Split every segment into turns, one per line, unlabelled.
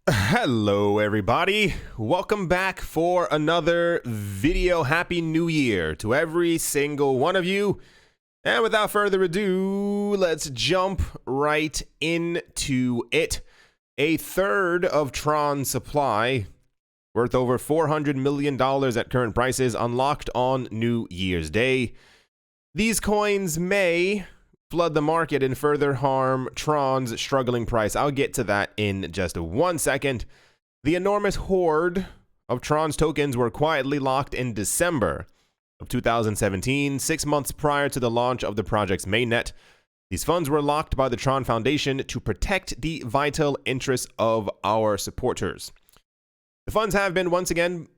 Hello everybody, welcome back for another video. Happy New Year to every single one of you. And without further ado, let's jump right into it. A third of Tron supply, worth over $400 million at current prices, unlocked on New Year's Day. These coins may flood the market and further harm Tron's struggling price. I'll get to that in just 1 second. The enormous hoard of Tron's tokens were quietly locked in December of 2017, 6 months prior to the launch of the project's mainnet. These funds were locked by the Tron Foundation to protect the vital interests of our supporters. The funds have been once again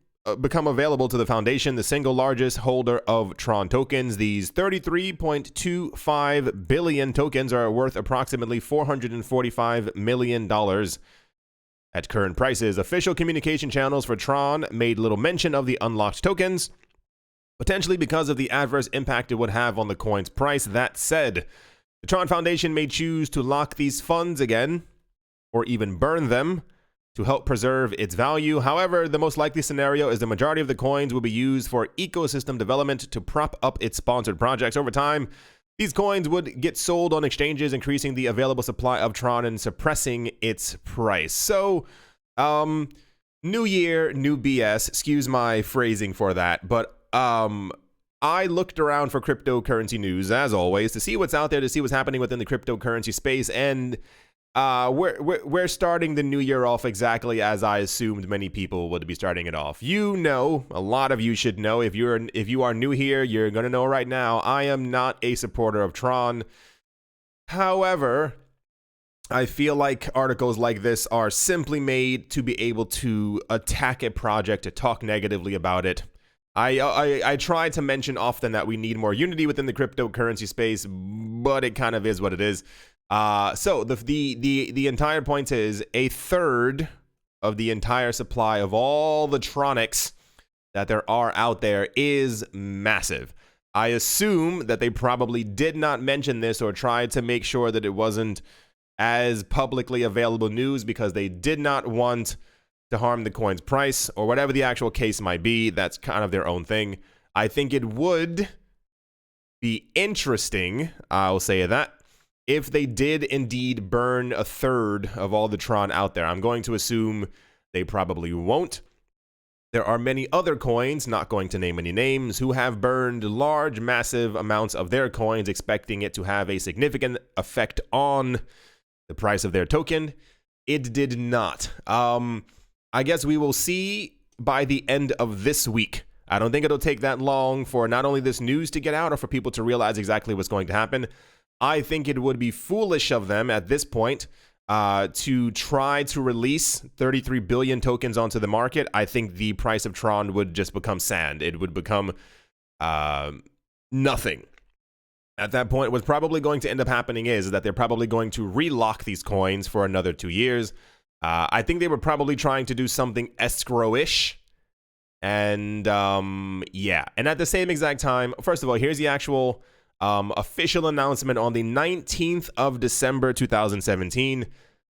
become available to the Foundation, the single largest holder of Tron tokens. These 33.25 billion tokens are worth approximately $445 million at current prices. Official communication channels for Tron made little mention of the unlocked tokens, potentially because of the adverse impact it would have on the coin's price. That said, the Tron Foundation may choose to lock these funds again, or even burn them, to help preserve its value. However, the most likely scenario is the majority of the coins will be used for ecosystem development to prop up its sponsored projects. Over time, these coins would get sold on exchanges, increasing the available supply of Tron and suppressing its price. So, new year, new BS. Excuse my phrasing for that, but I looked around for cryptocurrency news, as always, to see what's out there, to see what's happening within the cryptocurrency space, and we're starting the new year off exactly as I assumed many people would be starting it off. You know, a lot of you should know. If you are new here, you're gonna know right now. I am not a supporter of Tron. However, I feel like articles like this are simply made to be able to attack a project, to talk negatively about it. I try to mention often that we need more unity within the cryptocurrency space, but it kind of is what it is. So the entire point is a third of the entire supply of all the Tronics that there are out there is massive. I assume that they probably did not mention this or tried to make sure that it wasn't as publicly available news because they did not want to harm the coin's price or whatever the actual case might be. That's kind of their own thing. I think it would be interesting, I'll say that, if they did indeed burn a third of all the Tron out there. I'm going to assume they probably won't. There are many other coins, not going to name any names, who have burned large, massive amounts of their coins, expecting it to have a significant effect on the price of their token. It did not. I guess we will see by the end of this week. I don't think it'll take that long for not only this news to get out or for people to realize exactly what's going to happen. I think it would be foolish of them at this point to try to release 33 billion tokens onto the market. I think the price of Tron would just become sand. It would become nothing. At that point, what's probably going to end up happening is that they're probably going to relock these coins for another 2 years. I think they were probably trying to do something escrow-ish. And yeah, and at the same exact time, first of all, here's the actual official announcement on the 19th of December 2017.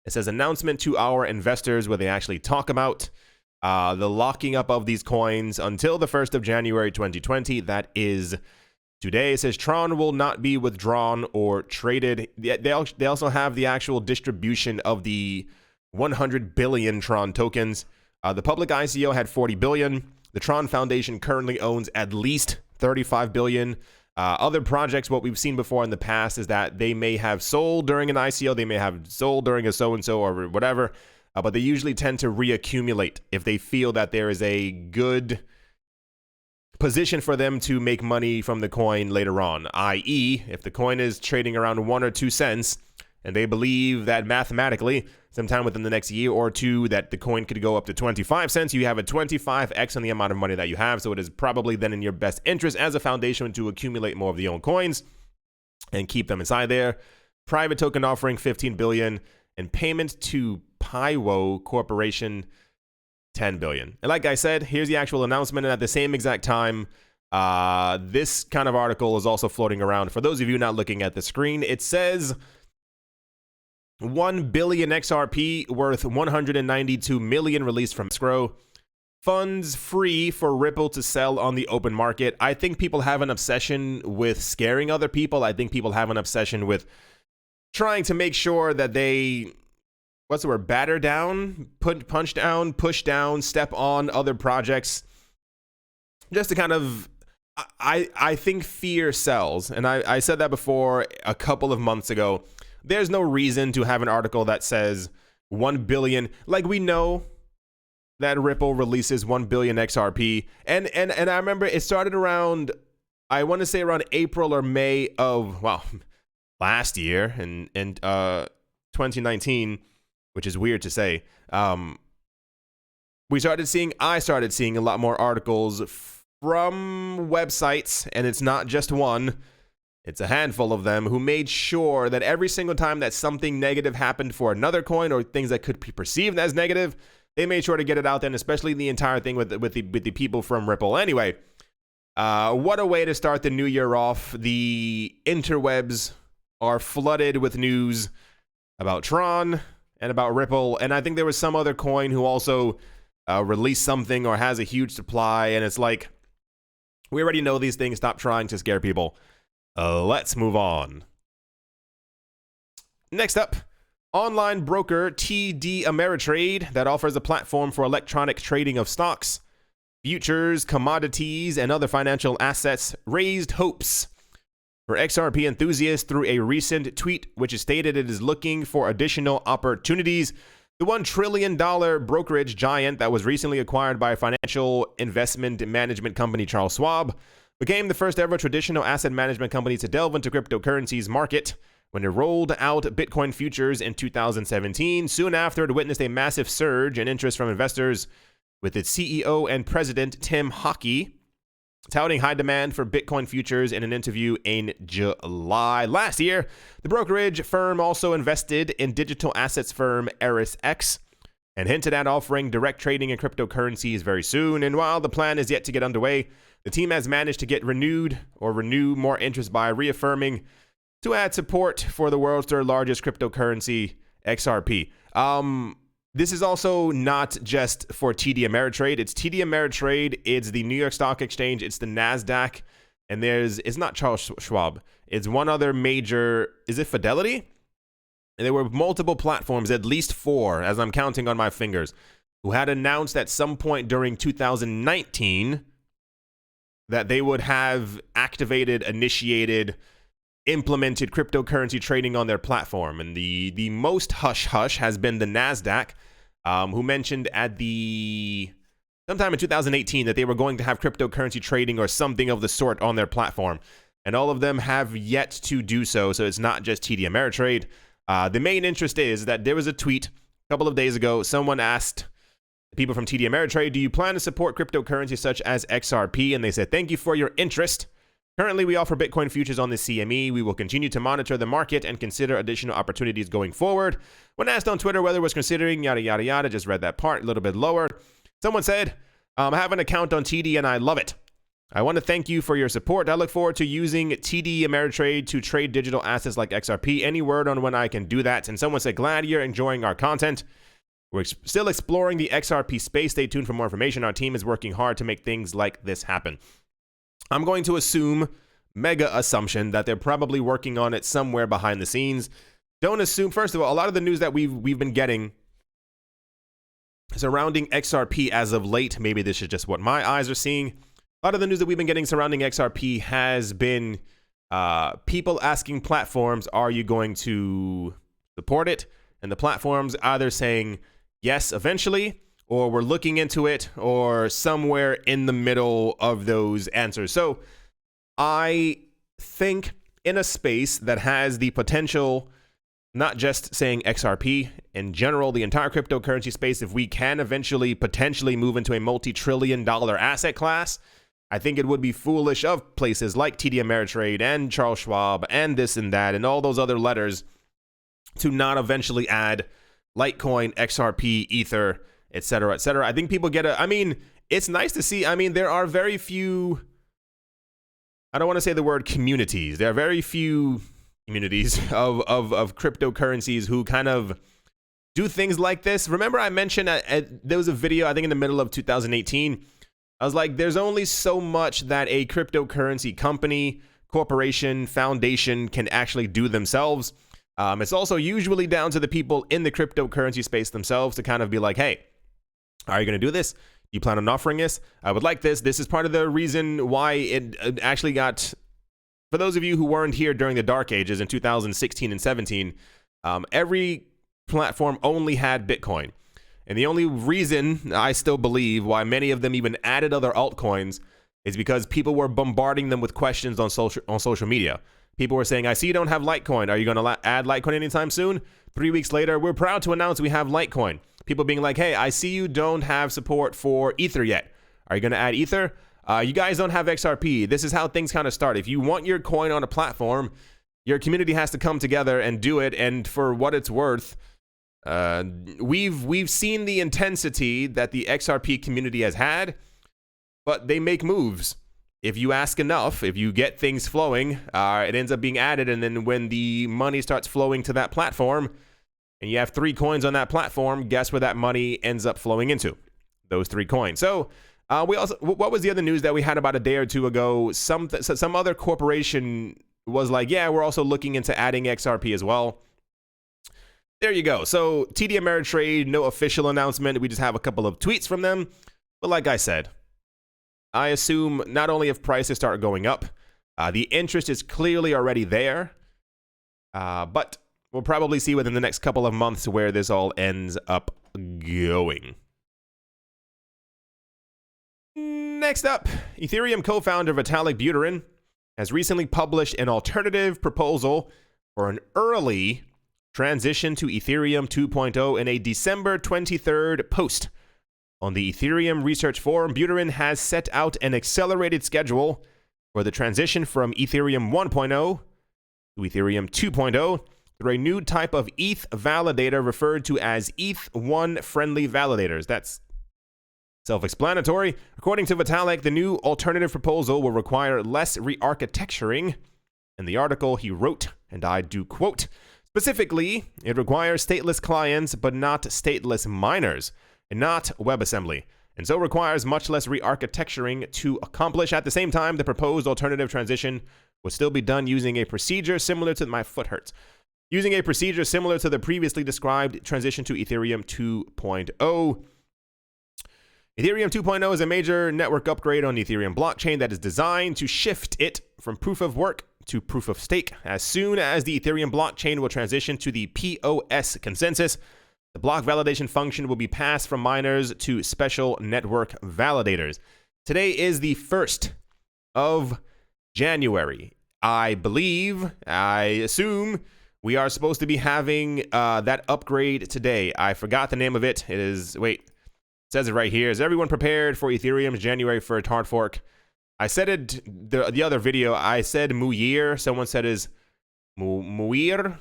It says announcement to our investors, where they actually talk about the locking up of these coins until the 1st of January 2020. That is today. It says Tron will not be withdrawn or traded. They also have the actual distribution of the 100 billion Tron tokens. The public ICO had 40 billion. The Tron Foundation currently owns at least 35 billion. Other projects, what we've seen before in the past is that they may have sold during an ICO, they may have sold during a so-and-so or whatever, but they usually tend to reaccumulate if they feel that there is a good position for them to make money from the coin later on, i.e., if the coin is trading around 1 or 2 cents, and they believe that mathematically, sometime within the next year or two, that the coin could go up to 25 cents, you have a 25x on the amount of money that you have. So it is probably then in your best interest as a foundation to accumulate more of the own coins and keep them inside there. Private token offering 15 billion and payment to Pywo Corporation 10 billion. And like I said, here's the actual announcement. And at the same exact time, this kind of article is also floating around. For those of you not looking at the screen, it says 1 billion XRP worth 192 million released from Escrow. Funds free for Ripple to sell on the open market. I think people have an obsession with scaring other people. I think people have an obsession with trying to make sure that they, what's the word, batter down, punch down, push down, step on other projects. Just to kind of, I think fear sells. And I said that before a couple of months ago. There's no reason to have an article that says 1 billion. Like, we know that Ripple releases 1 billion XRP. And I remember it started around, I want to say around April or May of, well, last year in 2019, which is weird to say. I started seeing a lot more articles from websites, and it's not just one. It's a handful of them who made sure that every single time that something negative happened for another coin or things that could be perceived as negative, they made sure to get it out there, and especially the entire thing with the people from Ripple. Anyway, what a way to start the new year off. The interwebs are flooded with news about Tron and about Ripple, and I think there was some other coin who also released something or has a huge supply, and it's like, we already know these things. Stop trying to scare people. Let's move on. Next up, online broker TD Ameritrade that offers a platform for electronic trading of stocks, futures, commodities, and other financial assets raised hopes for XRP enthusiasts through a recent tweet, which stated it is looking for additional opportunities. The $1 trillion brokerage giant that was recently acquired by financial investment management company Charles Schwab became the first ever traditional asset management company to delve into cryptocurrencies market when it rolled out Bitcoin futures in 2017. Soon after, it witnessed a massive surge in interest from investors, with its CEO and president, Tim Hockey, touting high demand for Bitcoin futures in an interview in July. Last year, the brokerage firm also invested in digital assets firm ErisX and hinted at offering direct trading in cryptocurrencies very soon. And while the plan is yet to get underway, the team has managed to get renew more interest by reaffirming to add support for the world's third largest cryptocurrency, XRP. This is also not just for TD Ameritrade. It's TD Ameritrade, it's the New York Stock Exchange, it's the NASDAQ, and it's not Charles Schwab. It's one other major, is it Fidelity? And there were multiple platforms, at least 4, as I'm counting on my fingers, who had announced at some point during 2019 that they would have activated, initiated, implemented cryptocurrency trading on their platform. And the most hush-hush has been the NASDAQ, who mentioned at sometime in 2018 that they were going to have cryptocurrency trading or something of the sort on their platform. And all of them have yet to do so, so it's not just TD Ameritrade. The main interest is that there was a tweet a couple of days ago. Someone asked people from TD Ameritrade, do you plan to support cryptocurrencies such as XRP? And they said, thank you for your interest. Currently, we offer Bitcoin futures on the CME. We will continue to monitor the market and consider additional opportunities going forward. When asked on Twitter whether it was considering yada, yada, yada, just read that part a little bit lower. Someone said, I have an account on TD and I love it. I want to thank you for your support. I look forward to using TD Ameritrade to trade digital assets like XRP. Any word on when I can do that? And someone said, glad you're enjoying our content. We're still exploring the XRP space. Stay tuned for more information. Our team is working hard to make things like this happen. I'm going to assume, mega assumption, that they're probably working on it somewhere behind the scenes. Don't assume, first of all, a lot of the news that we've been getting surrounding XRP as of late, maybe this is just what my eyes are seeing. A lot of the news that we've been getting surrounding XRP has been people asking platforms, are you going to support it? And the platforms either saying yes eventually, or we're looking into it, or somewhere in the middle of those answers. So I think in a space that has the potential, not just saying XRP, in general, the entire cryptocurrency space, if we can eventually potentially move into a multi-trillion-dollar asset class, I think it would be foolish of places like TD Ameritrade and Charles Schwab and this and that and all those other letters to not eventually add Litecoin, XRP, Ether, etc., etc. I think people I mean, it's nice to see. I mean, there are very few, I don't want to say the word communities. There are very few communities of cryptocurrencies who kind of do things like this. Remember I mentioned there was a video, I think in the middle of 2018, I was like, there's only so much that a cryptocurrency company, corporation, foundation can actually do themselves. It's also usually down to the people in the cryptocurrency space themselves to kind of be like, hey, are you going to do this? You plan on offering this? I would like this. This is part of the reason why it actually got, for those of you who weren't here during the dark ages in 2016 and 17, every platform only had Bitcoin. And the only reason I still believe why many of them even added other altcoins is because people were bombarding them with questions on social media. People were saying, I see you don't have Litecoin. Are you going to add Litecoin anytime soon? 3 weeks later, we're proud to announce we have Litecoin. People being like, hey, I see you don't have support for Ether yet. Are you going to add Ether? You guys don't have XRP. This is how things kind of start. If you want your coin on a platform, your community has to come together and do it. And for what it's worth, we've seen the intensity that the XRP community has had, but they make moves. If you ask enough, if you get things flowing, it ends up being added. And then when the money starts flowing to that platform and you have 3 coins on that platform, guess where that money ends up flowing into? Those 3 coins. So we also, what was the other news that we had about a day or two ago? Some other corporation was like, yeah, we're also looking into adding XRP as well. There you go. So TD Ameritrade, no official announcement. We just have a couple of tweets from them. But like I said, I assume not only if prices start going up, the interest is clearly already there, but we'll probably see within the next couple of months where this all ends up going. Next up, Ethereum co-founder Vitalik Buterin has recently published an alternative proposal for an early transition to Ethereum 2.0 in a December 23rd post. On the Ethereum Research Forum, Buterin has set out an accelerated schedule for the transition from Ethereum 1.0 to Ethereum 2.0 through a new type of ETH validator referred to as ETH1 friendly validators. That's self-explanatory. According to Vitalik, the new alternative proposal will require less re-architecturing. In the article, he wrote, and I do quote, specifically, it requires stateless clients but not stateless miners, and not WebAssembly, and so requires much less re-architecturing to accomplish. At the same time, the proposed alternative transition would still be done using a procedure similar to my foot hurts. Using a procedure similar to the previously described transition to Ethereum 2.0. Ethereum 2.0 is a major network upgrade on the Ethereum blockchain that is designed to shift it from proof of work to proof of stake. As soon as the Ethereum blockchain will transition to the POS consensus, the block validation function will be passed from miners to special network validators. Today is the 1st of January. I assume we are supposed to be having that upgrade today. I forgot the name of it. It says it right here. Is everyone prepared for Ethereum's January 1st hard fork? I said it the other video. I said Muir. Someone said is Muir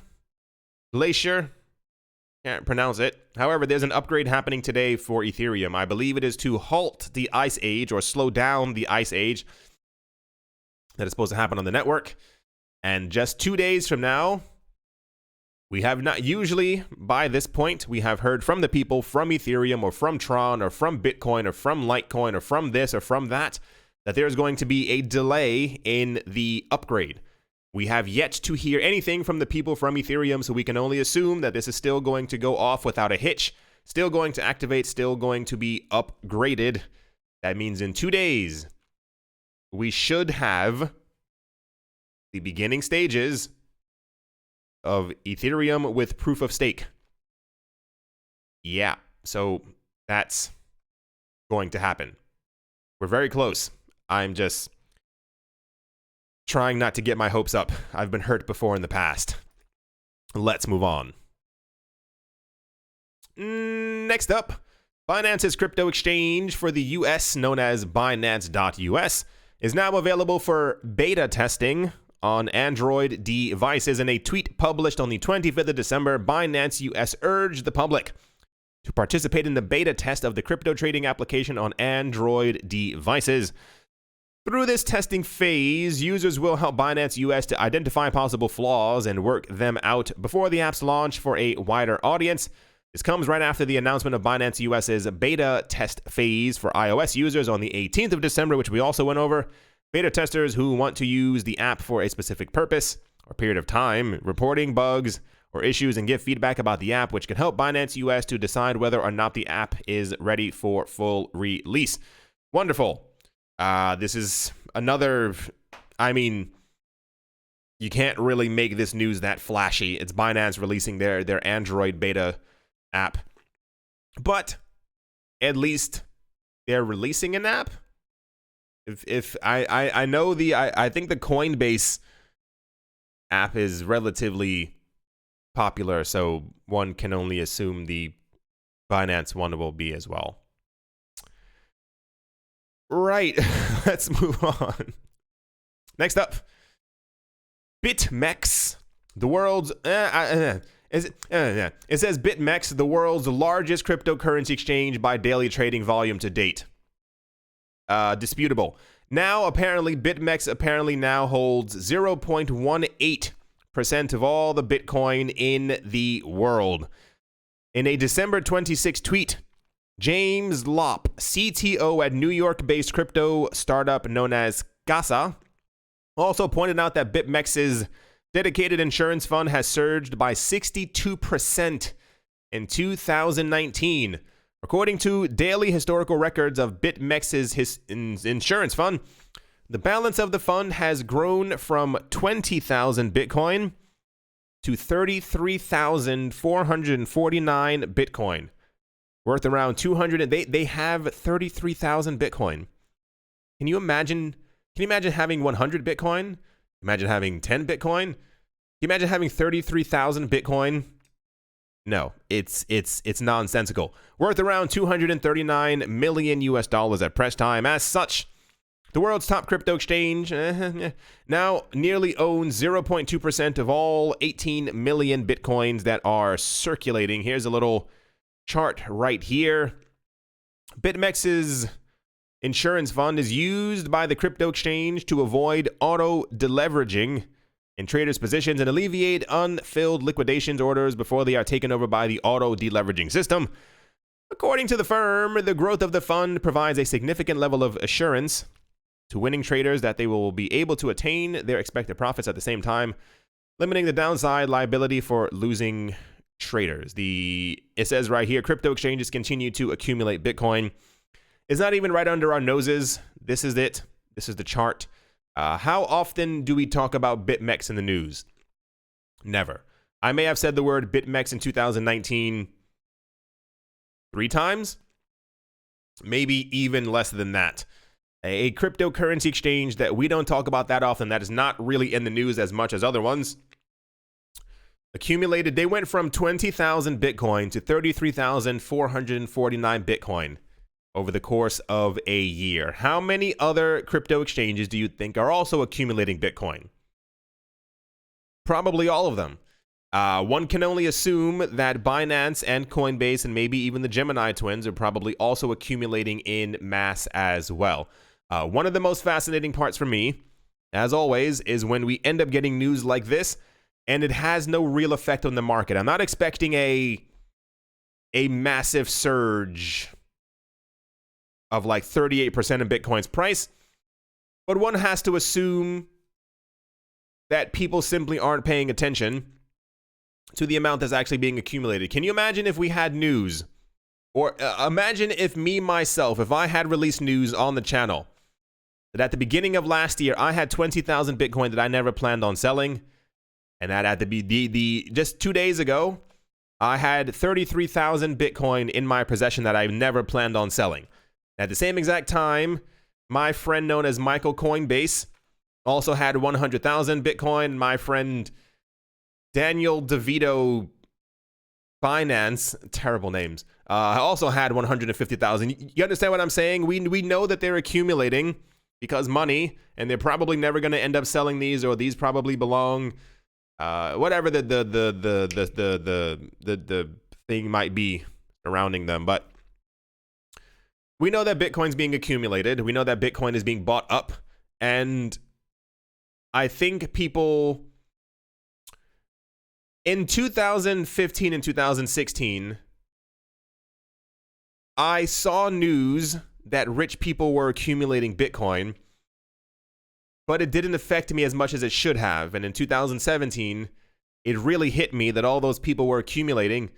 Glacier. Can't pronounce it. However, there's an upgrade happening today for Ethereum. I believe it is to halt the ice age or slow down the ice age that is supposed to happen on the network. And just 2 days from now, we have not, usually by this point, we have heard from the people from Ethereum or from Tron or from Bitcoin or from Litecoin or from this or from that there's going to be a delay in the upgrade. We have yet to hear anything from the people from Ethereum, so we can only assume that this is still going to go off without a hitch, still going to activate, still going to be upgraded. That means in 2 days, we should have the beginning stages of Ethereum with proof of stake. Yeah, so that's going to happen. We're very close. I'm just trying not to get my hopes up. I've been hurt before in the past. Let's move on. Next up, Binance's crypto exchange for the US, known as Binance.us, is now available for beta testing on Android devices. In a tweet published on the 25th of December, Binance US urged the public to participate in the beta test of the crypto trading application on Android devices. Through this testing phase, users will help Binance US to identify possible flaws and work them out before the app's launch for a wider audience. This comes right after the announcement of Binance US's beta test phase for iOS users on the 18th of December, which we also went over. Beta testers who want to use the app for a specific purpose or period of time, reporting bugs or issues and give feedback about the app, which can help Binance US to decide whether or not the app is ready for full release. Wonderful. This is another, I mean, you can't really make this news that flashy. It's Binance releasing their Android beta app. But at least they're releasing an app. If I know I think the Coinbase app is relatively popular, so one can only assume the Binance one will be as well. Right, let's move on. Next up, BitMEX, the world's it says BitMEX, the world's largest cryptocurrency exchange by daily trading volume to date. Disputable. Now, apparently, BitMEX now holds 0.18% of all the Bitcoin in the world. In a December 26 tweet, James Lopp, CTO at New York-based crypto startup known as Casa, also pointed out that BitMEX's dedicated insurance fund has surged by 62% in 2019. According to daily historical records of BitMEX's insurance fund, the balance of the fund has grown from 20,000 Bitcoin to 33,449 Bitcoin, worth around 200. They have 33,000 Bitcoin. Can you imagine having 100 Bitcoin? Imagine having 10 Bitcoin? Can you imagine having 33,000 Bitcoin? No, it's nonsensical. Worth around $239 million US at press time. As such, the world's top crypto exchange now nearly owns 0.2% of all 18 million Bitcoins that are circulating. Here's a little chart right here. BitMEX's insurance fund is used by the crypto exchange to avoid auto deleveraging in traders' positions and alleviate unfilled liquidations orders before they are taken over by the auto deleveraging system. According to the firm, the growth of the fund provides a significant level of assurance to winning traders that they will be able to attain their expected profits at the same time, limiting the downside liability for losing traders. It says right here, crypto exchanges continue to accumulate Bitcoin. It's not even right under our noses. This is it. This is the chart. How often do we talk about BitMEX in the news? Never. I may have said the word BitMEX in 2019 3 times, maybe even less than that. A cryptocurrency exchange that we don't talk about that often, that is not really in the news as much as other ones. Accumulated, they went from 20,000 Bitcoin to 33,449 Bitcoin over the course of a year. How many other crypto exchanges do you think are also accumulating Bitcoin? Probably all of them. One can only assume that Binance and Coinbase and maybe even the Gemini twins are probably also accumulating in mass as well. One of the most fascinating parts for me, as always, is when we end up getting news like this and it has no real effect on the market. I'm not expecting a massive surge of like 38% in Bitcoin's price, but one has to assume that people simply aren't paying attention to the amount that's actually being accumulated. Can you imagine if we had news, or imagine if if I had released news on the channel that at the beginning of last year, I had 20,000 Bitcoin that I never planned on selling, and that at just 2 days ago, I had 33,000 Bitcoin in my possession that I never planned on selling. At the same exact time, my friend known as Michael Coinbase also had 100,000 Bitcoin. My friend Daniel DeVito Finance, terrible names, also had 150,000. You understand what I'm saying? We know that they're accumulating because money, and they're probably never going to end up selling these, or these probably belong, whatever the thing might be surrounding them. But we know that Bitcoin's being accumulated. We know that Bitcoin is being bought up And I think people in 2015 and 2016, I saw news that rich people were accumulating Bitcoin, but it didn't affect me as much as it should have. And in 2017, it really hit me that all those people were accumulating.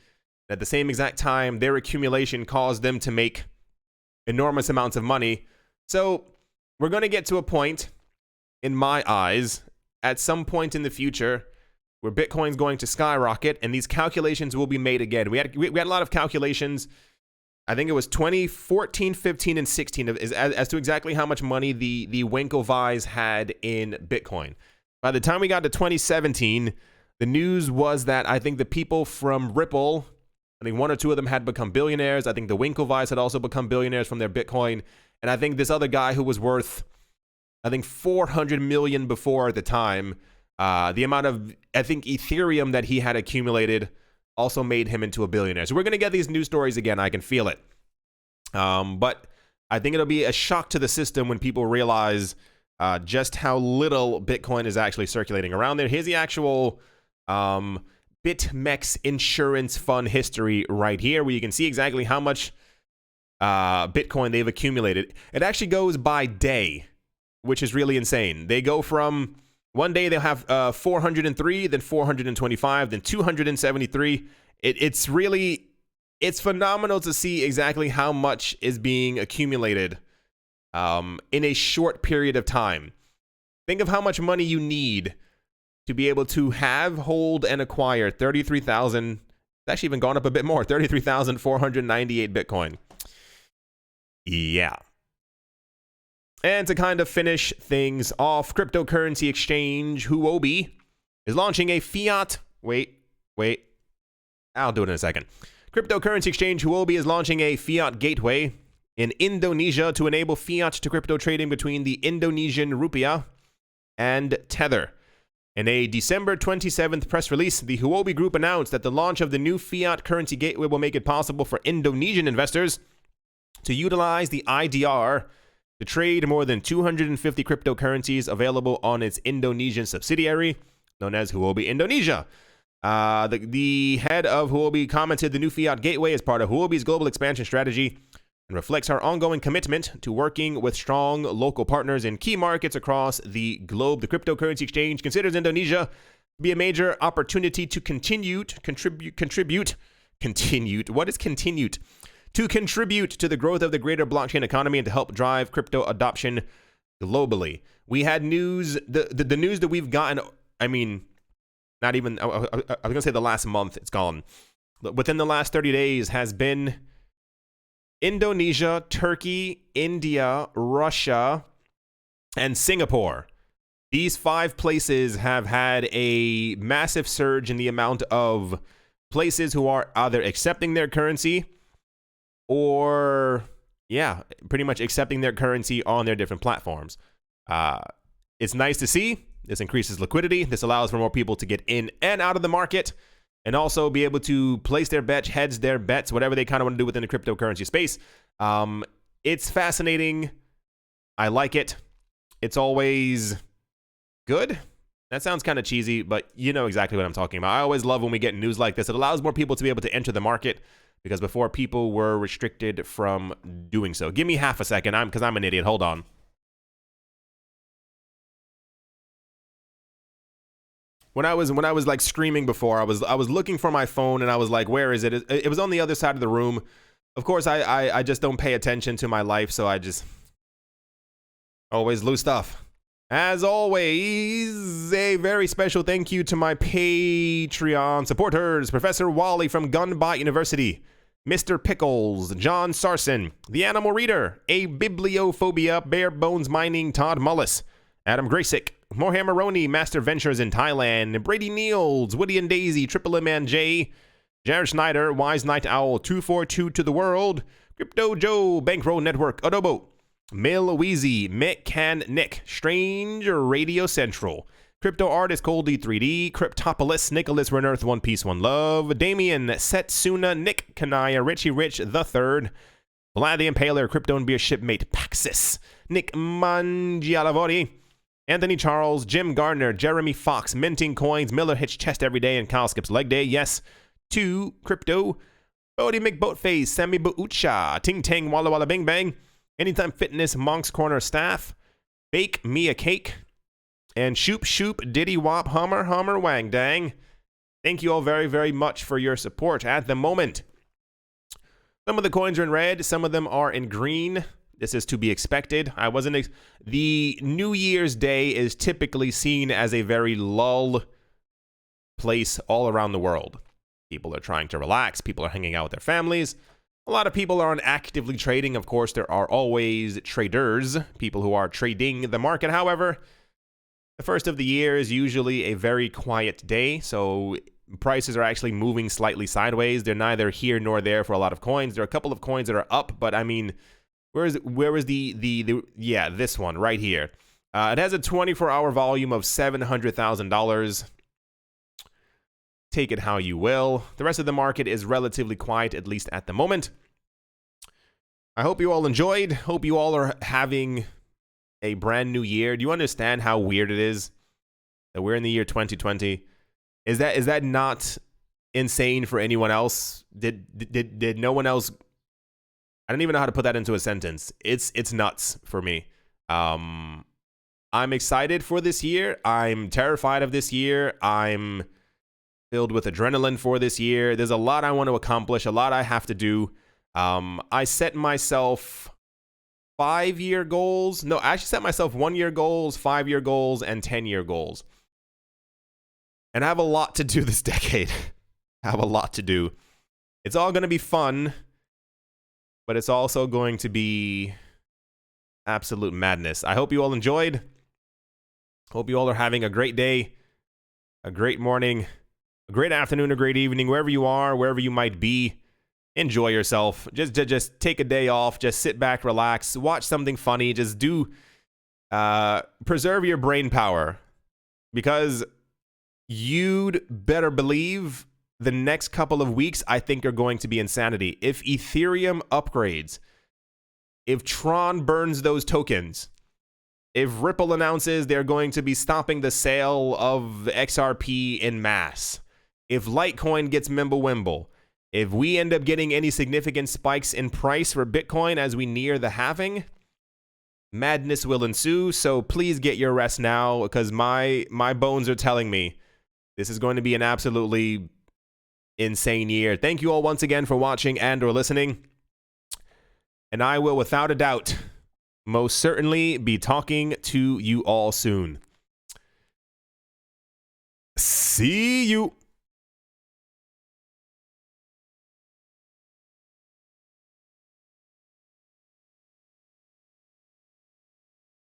At the same exact time, their accumulation caused them to make enormous amounts of money. So we're going to get to a point, in my eyes, at some point in the future, where Bitcoin's going to skyrocket, and these calculations will be made again. We had a lot of calculations. I think it was 2014, 15, and 16 as to exactly how much money the Winklevis had in Bitcoin. By the time we got to 2017, the news was that I think the people from Ripple, I think one or two of them had become billionaires. I think the Winklevis had also become billionaires from their Bitcoin. And I think this other guy who was worth, I think, 400 million before at the time, the amount of, I think, Ethereum that he had accumulated also made him into a billionaire. So we're going to get these news stories again. I can feel it. But I think it'll be a shock to the system when people realize just how little Bitcoin is actually circulating around there. Here's the actual BitMEX insurance fund history right here, where you can see exactly how much Bitcoin they've accumulated. It actually goes by day, which is really insane. They go from one day they'll have 403, then 425, then 273. It's phenomenal to see exactly how much is being accumulated in a short period of time. Think of how much money you need to be able to have, hold, and acquire 33,000. It's actually even gone up a bit more, 33,498 Bitcoin. Yeah. And to kind of finish things off, cryptocurrency exchange Huobi is launching a Fiat. Wait. I'll do it in a second. Cryptocurrency exchange Huobi is launching a Fiat gateway in Indonesia to enable fiat to crypto trading between the Indonesian rupiah and Tether. In a December 27th press release, the Huobi Group announced that the launch of the new fiat currency gateway will make it possible for Indonesian investors to utilize the IDR to trade more than 250 cryptocurrencies available on its Indonesian subsidiary, known as Huobi Indonesia. The head of Huobi commented the new fiat gateway is part of Huobi's global expansion strategy and reflects our ongoing commitment to working with strong local partners in key markets across the globe. The cryptocurrency exchange considers Indonesia to be a major opportunity to contribute to the growth of the greater blockchain economy and to help drive crypto adoption globally. We had news, the news that we've gotten, I mean, not even, I was going to say the last month, it's gone. Within the last 30 days has been Indonesia, Turkey, India, Russia, and Singapore. These 5 places have had a massive surge in the amount of places who are either accepting their currency or, yeah, pretty much accepting their currency on their different platforms. It's nice to see. This increases liquidity. This allows for more people to get in and out of the market and also be able to place their bets, hedge their bets, whatever they kind of want to do within the cryptocurrency space. It's fascinating. I like it. It's always good. That sounds kind of cheesy, but you know exactly what I'm talking about. I always love when we get news like this. It allows more people to be able to enter the market because before people were restricted from doing so. Give me half a second, because I'm an idiot. Hold on. When I was like screaming before, I was looking for my phone and I was like, where is it? It was on the other side of the room. Of course, I just don't pay attention to my life, so I just always lose stuff. As always, a very special thank you to my Patreon supporters, Professor Wally from Gunbot University, Mr. Pickles, John Sarson, The Animal Reader, A Bibliophobia, Bare Bones Mining, Todd Mullis, Adam Graysick, Mohammed Maroney, Master Ventures in Thailand, Brady Niels, Woody and Daisy, Triple M and J, Jared Schneider, Wise Night Owl, 242 to the World, Crypto Joe, Bankroll Network, Adobo, Mil Wheezy, Mick Nick, Strange Radio Central, Crypto Artist Coldy 3D, Cryptopolis, Nicholas Renearth, One Piece One Love, Damien, Setsuna, Nick Kanaya, Richie Rich the Third, Vlad the Impaler, Crypto and Beer Shipmate, Paxis, Nick Mangialavori, Anthony Charles, Jim Gardner, Jeremy Fox, Minting Coins, Miller Hitch Chest Every Day, and Kyle Skips Leg Day. Yes, to Crypto, Bodie McBoatface, Sammy Boucha, Ting Tang Walla Walla Bing Bang, Anytime Fitness, Monk's Corner Staff, Bake Me a Cake, and Shoop Shoop Diddy Wop Hummer Hummer Wang Dang. Thank you all very, very much for your support at the moment. Some of the coins are in red, some of them are in green. This is to be expected. The New Year's Day is typically seen as a very lull place all around the world. People are trying to relax. People are hanging out with their families. A lot of people aren't actively trading. Of course, there are always traders, people who are trading the market. However, the first of the year is usually a very quiet day, so prices are actually moving slightly sideways. They're neither here nor there for a lot of coins. There are a couple of coins that are up, but I mean, where is yeah, this one right here. It has a 24-hour volume of $700,000. Take it how you will. The rest of the market is relatively quiet, at least at the moment. I hope you all enjoyed. Hope you all are having a brand new year. Do you understand how weird it is that we're in the year 2020? Is that not insane for anyone else? Did no one else? I don't even know how to put that into a sentence. It's nuts for me. I'm excited for this year. I'm terrified of this year. I'm filled with adrenaline for this year. There's a lot I want to accomplish, a lot I have to do. I set myself 5-year goals. No, I actually set myself 1-year goals, 5-year goals, and 10-year goals. And I have a lot to do this decade. I have a lot to do. It's all going to be fun, but it's also going to be absolute madness. I hope you all enjoyed. Hope you all are having a great day, a great morning, a great afternoon, a great evening, wherever you are, wherever you might be. Enjoy yourself. Just take a day off. Just sit back, relax, watch something funny. Just preserve your brain power, because you'd better believe the next couple of weeks, I think, are going to be insanity. If Ethereum upgrades, if Tron burns those tokens, if Ripple announces they're going to be stopping the sale of XRP in mass, if Litecoin gets Mimblewimble, if we end up getting any significant spikes in price for Bitcoin as we near the halving, madness will ensue. So please get your rest now, because my bones are telling me this is going to be an absolutely insane year. Thank you all once again for watching and or listening. And I will, without a doubt, most certainly be talking to you all soon. See you.